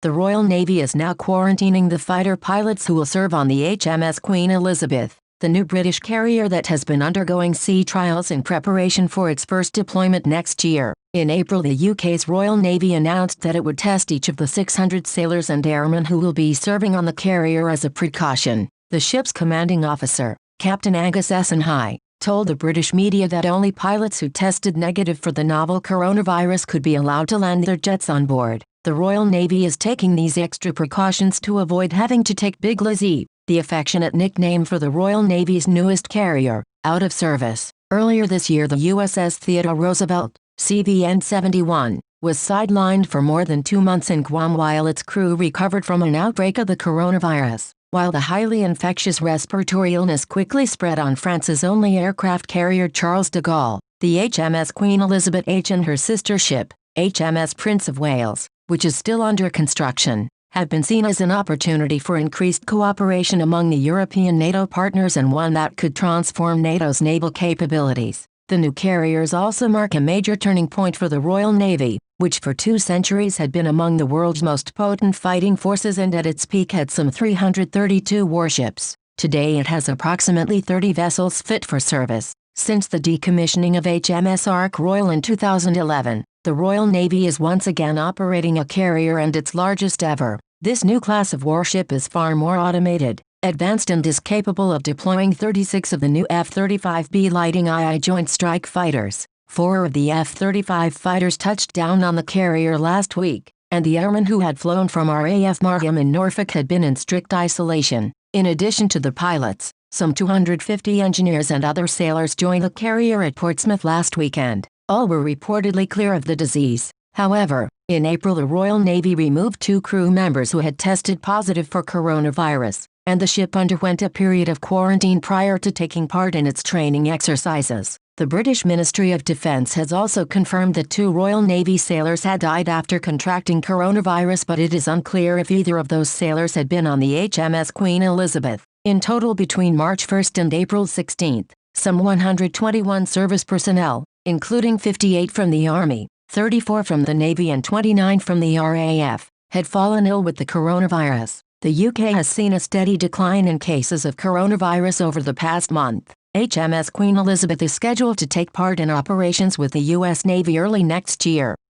the Royal Navy is now quarantining the fighter pilots who will serve on the HMS Queen Elizabeth, the new British carrier that has been undergoing sea trials in preparation for its first deployment next year. In April, the UK's Royal Navy announced that it would test each of the 600 sailors and airmen who will be serving on the carrier as a precaution. The ship's commanding officer, Captain Angus Essenhigh, told the British media that only pilots who tested negative for the novel coronavirus could be allowed to land their jets on board. The Royal Navy is taking these extra precautions to avoid having to take Big Lizzie, the affectionate nickname for the Royal Navy's newest carrier, out of service. Earlier this year, the USS Theodore Roosevelt, CVN-71, was sidelined for more than 2 months in Guam while its crew recovered from an outbreak of the coronavirus. While the highly infectious respiratory illness quickly spread on France's only aircraft carrier Charles de Gaulle, the HMS Queen Elizabeth H and her sister ship, HMS Prince of Wales, which is still under construction, have been seen as an opportunity for increased cooperation among the European NATO partners and one that could transform NATO's naval capabilities. The new carriers also mark a major turning point for the Royal Navy, which for 2 centuries had been among the world's most potent fighting forces and at its peak had some 332 warships. Today it has approximately 30 vessels fit for service. Since the decommissioning of HMS Ark Royal in 2011, the Royal Navy is once again operating a carrier and its largest ever. This new class of warship is far more automated, advanced and is capable of deploying 36 of the new F-35B Fighting II Joint Strike Fighters. 4 of the F-35 fighters touched down on the carrier last week, and the airmen who had flown from RAF Markham in Norfolk had been in strict isolation. In addition to the pilots, some 250 engineers and other sailors joined the carrier at Portsmouth last weekend. All were reportedly clear of the disease. However, in April the Royal Navy removed 2 crew members who had tested positive for coronavirus, and the ship underwent a period of quarantine prior to taking part in its training exercises. The British Ministry of Defence has also confirmed that 2 Royal Navy sailors had died after contracting coronavirus, but it is unclear if either of those sailors had been on the HMS Queen Elizabeth. In total, between March 1 and April 16, some 121 service personnel, including 58 from the Army, 34 from the Navy and 29 from the RAF, had fallen ill with the coronavirus. The UK has seen a steady decline in cases of coronavirus over the past month. HMS Queen Elizabeth is scheduled to take part in operations with the US Navy early next year.